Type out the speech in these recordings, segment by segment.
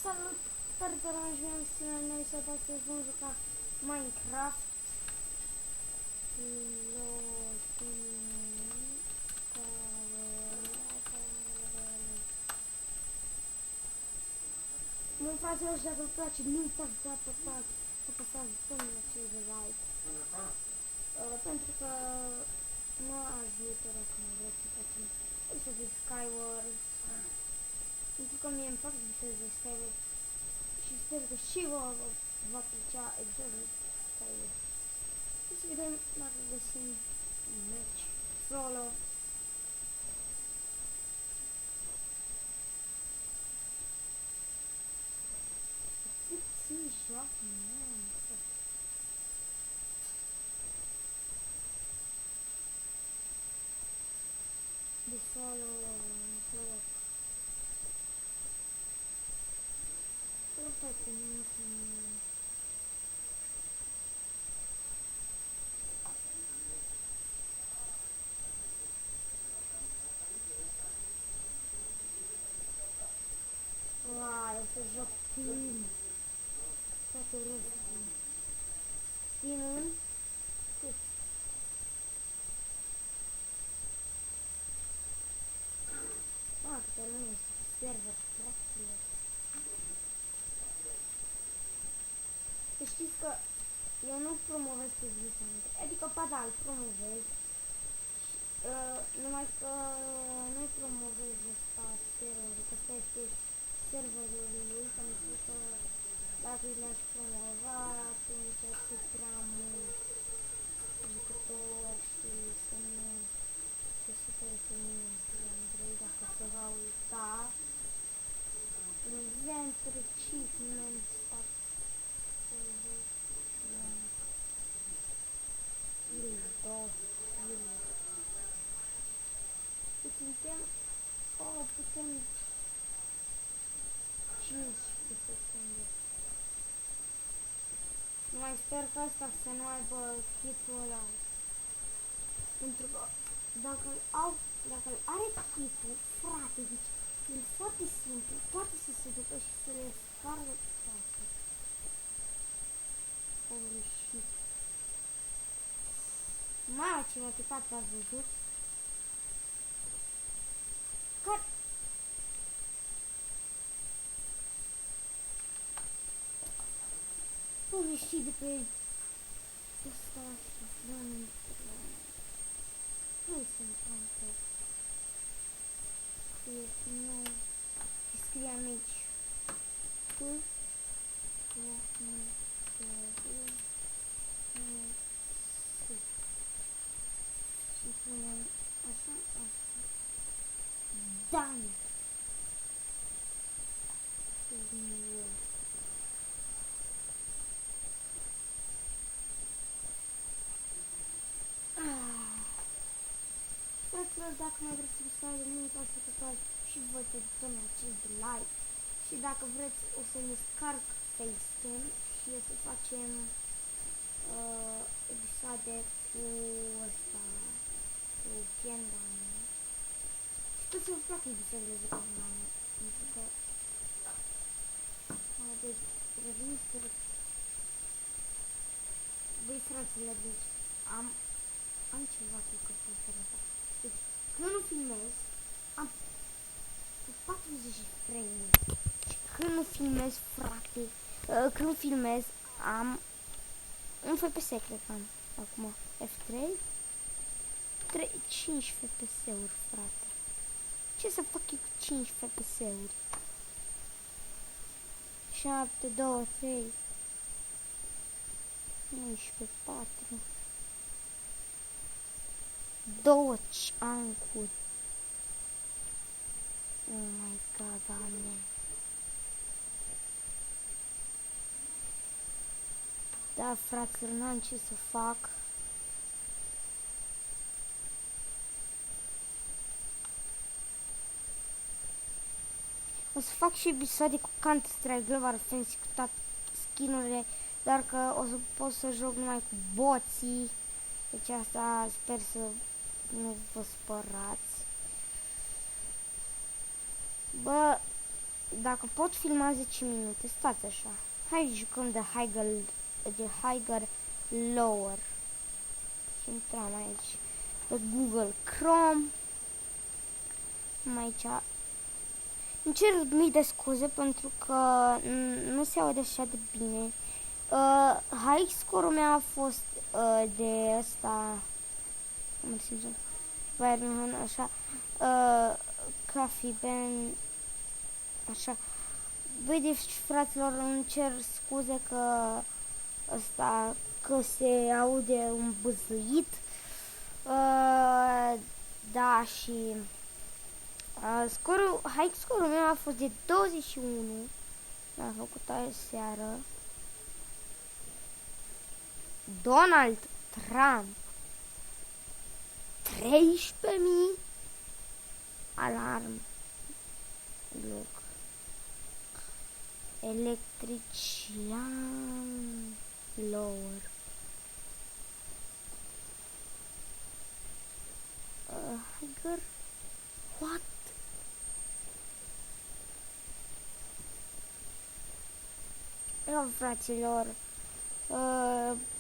Salut! Sper că rămâși bine în noi să astăzi vom juca Minecraft. Mă fraților, și dacă vă place, nu uitați să apăsați butonul acela de like. Pentru că mă ajută dacă mă vreți să facem să de Skywars. Pentru că mie îmi plac visele de Skywars și sper că și vă va plăcea episodul Skywars. Să vedem dacă găsim un match solo. Cât țin joacă, man. De solo joc. Nu face nimic. Uai, să joc team. Toate urât. Team în cât? Câte lume este server, frate. Să știți că eu nu promovez pe Zvisantre, adică pa da, îl promovez, numai că nu promovez ăsta serverul, că ăsta este serverul lui, pentru că dacă le-aș promova, atunci ar fi prea mult jucător și să nu se supere pe mine, Andrei, dacă se va uita. Inventor achievement stack. Putem 15 secunde. Mai sper că asta să nu aibă kitul ăla. Pentru că dacă îl are kitul, frate, deci e foarte simplu, poate să se ducă și să le spargă toate. Holy shit. Mamă, ce m-a picat, v-ați văzut? Care? Pune și de pe ăsta și hai să intrăm pe nou și scriem aici și punem așa, done. Fraților, dacă mai vreți să subscribe, nu uitați să apăsați și voi pe butonul acela de like. Și dacă vreți, o să ne scarc facecam și o să facem episoade cu ăsta, cu Gendan. Și tot să vă placă episoadele de Gendan, pentru că deci, revin spre băi, fraților, deci am ceva cu căpătărea asta. Deci, când nu filmez, am 40 frame. Și când nu filmez, frate, când filmez, am un FPS, cred că am acum. F3? 5 FPS-uri, frate. Ce să fac eu cu 5 FPS-uri? 7, 2, 3, 11, 4, 2 chunk-uri. Oh my god, Doamne. Da, fraților, n-am ce să fac. O să fac și episoade cu Counter-Strike Global Offensive cu toate skin-urile, dar că o să pot să joc numai cu boții. Deci asta sper să nu vă spărați. Bă, dacă pot filma 10 minute, stați așa. Hai jucăm de Higher Lower. Și intrăm aici pe Google Chrome. Aici îmi cer mii de scuze pentru că nu se aude așa de bine. High score-ul meu a fost de ăsta, cum îl simt, Bayern, așa, Coffee Ben, așa. Băi, deci, fraților, îmi cer scuze că se aude un bâzâit. Da, și high score-ul meu a fost de 21. L-am făcut aseară. Donald Trump 13.000. Alarm. Loc. Electrician Lower. Higher. What? Eu, fraților,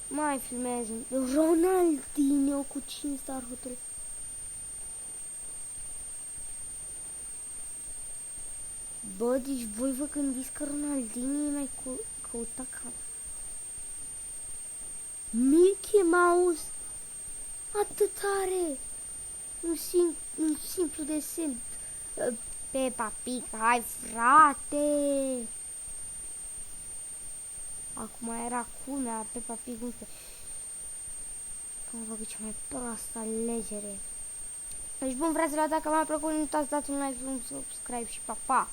mai filmez Ronaldinho cu 5 star hotel. Bă, deci voi vă gândiți că Ronaldinho e mai căutat ca Mickey Mouse? Atât are! Un simplu desen. Peppa Pig, hai frate! Acum era culmea, Peppa Pig 11. Că am făcut cea mai proastă alegere. Deci bun, fraților, dacă v-a plăcut, nu uitați să dați un like, un subscribe și pa, pa!